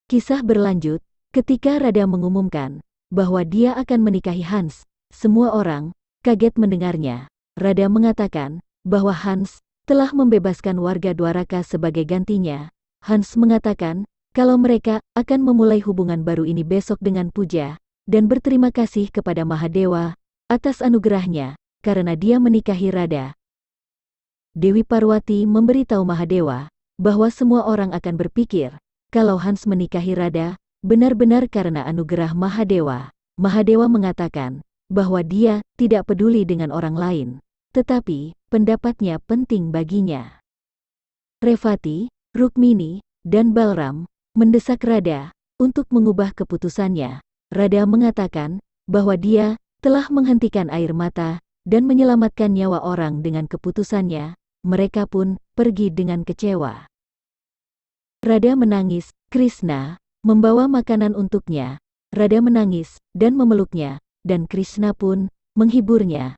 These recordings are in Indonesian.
Kisah berlanjut, ketika Rada mengumumkan bahwa dia akan menikahi Hans, semua orang kaget mendengarnya. Rada mengatakan bahwa Hans telah membebaskan warga Dwaraka sebagai gantinya. Hans mengatakan kalau mereka akan memulai hubungan baru ini besok dengan puja dan berterima kasih kepada Mahadewa atas anugerahnya karena dia menikahi Rada. Dewi Parwati memberitahu Mahadewa bahwa semua orang akan berpikir kalau Hans menikahi Rada benar-benar karena anugerah Mahadewa. Mahadewa mengatakan bahwa dia tidak peduli dengan orang lain, tetapi pendapatnya penting baginya. Revati, Rukmini, dan Balram mendesak Rada untuk mengubah keputusannya. Rada mengatakan bahwa dia telah menghentikan air mata dan menyelamatkan nyawa orang dengan keputusannya. Mereka pun pergi dengan kecewa. Rada menangis. Krishna membawa makanan untuknya. Rada menangis dan memeluknya, dan Krishna pun menghiburnya.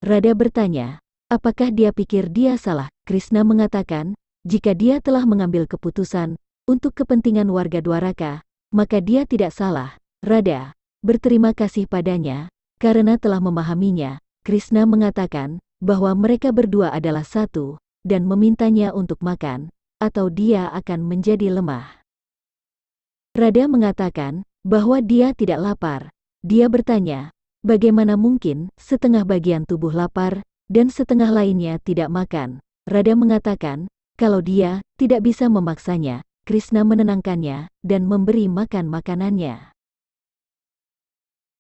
Rada bertanya, apakah dia pikir dia salah? Krishna mengatakan, jika dia telah mengambil keputusan untuk kepentingan warga Dwaraka, maka dia tidak salah. Rada berterima kasih padanya karena telah memahaminya. Krishna mengatakan bahwa mereka berdua adalah satu dan memintanya untuk makan, atau dia akan menjadi lemah. Rada mengatakan bahwa dia tidak lapar. Dia bertanya, bagaimana mungkin setengah bagian tubuh lapar dan setengah lainnya tidak makan? Rada mengatakan kalau dia tidak bisa memaksanya. Krishna menenangkannya dan memberi makan makanannya.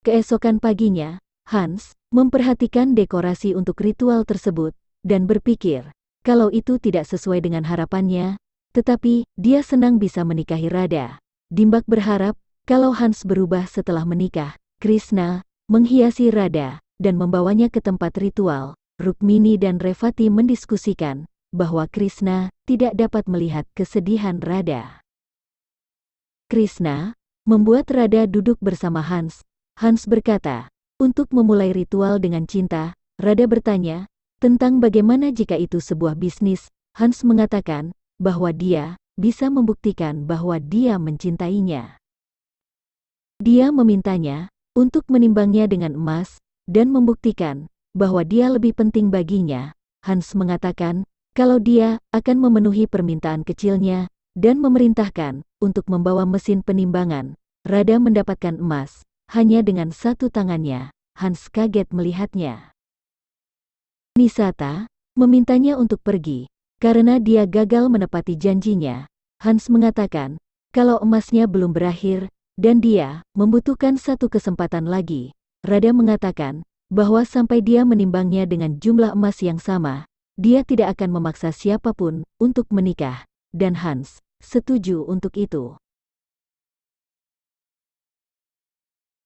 Keesokan paginya, Hans memperhatikan dekorasi untuk ritual tersebut dan berpikir kalau itu tidak sesuai dengan harapannya, tetapi dia senang bisa menikahi Rada. Dimbak berharap kalau Hans berubah setelah menikah. Krishna menghiasi Rada dan membawanya ke tempat ritual. Rukmini dan Revati mendiskusikan bahwa Krishna tidak dapat melihat kesedihan Rada. Krishna membuat Rada duduk bersama Hans. Hans berkata, untuk memulai ritual dengan cinta. Rada bertanya tentang bagaimana jika itu sebuah bisnis. Hans mengatakan bahwa dia bisa membuktikan bahwa dia mencintainya. Dia memintanya untuk menimbangnya dengan emas dan membuktikan bahwa dia lebih penting baginya. Hans mengatakan kalau dia akan memenuhi permintaan kecilnya dan memerintahkan untuk membawa mesin penimbangan. Rada mendapatkan emas hanya dengan satu tangannya. Hans kaget melihatnya. Nisata memintanya untuk pergi karena dia gagal menepati janjinya. Hans mengatakan kalau emasnya belum berakhir dan dia membutuhkan satu kesempatan lagi. Rada mengatakan bahwa sampai dia menimbangnya dengan jumlah emas yang sama, dia tidak akan memaksa siapapun untuk menikah, dan Hans setuju untuk itu.